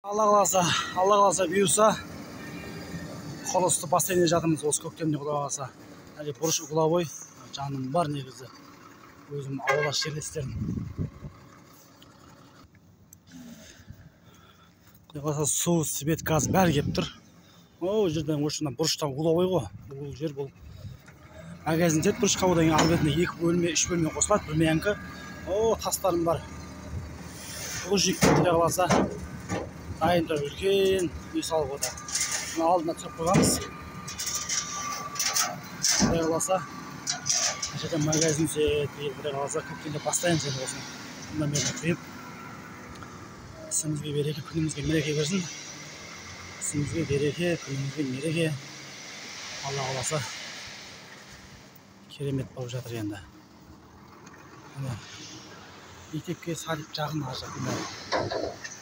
Алла қаласа бұйырса құрылысты бастайын жатырмыз осы көктемде, Құдай қаласа. Әлі бұрыш угловой жаным бар негізі. Өзім ауылдас жерлестерім. Құдай қаласа су, свет, газ бәрі келіп тұр. О, жерден осыдан бұрыштан угловой ғой. Бұл жер бұл магазин тет бұрышқа, одан кейін албетіне 2 бөлме, 3 бөлме қосылады, бөлмеңкі. О, тастарым бар. Бұл жекті Құдай қаласа дайын тұр, үлкен үй салып отыр. Алдына тұрып қойғанбыз. Құдай қаласа жерден магазин сет, Құдай қаласа көктемде бастайын сені осыны. Бұнда мен қойып ісімізге береке, күнімізге мереке берсін. Ісімізге береке, күнімізге мереке. Алла қаласа керемет болып жатыр енді. Мектепке садик жағын ар жақында.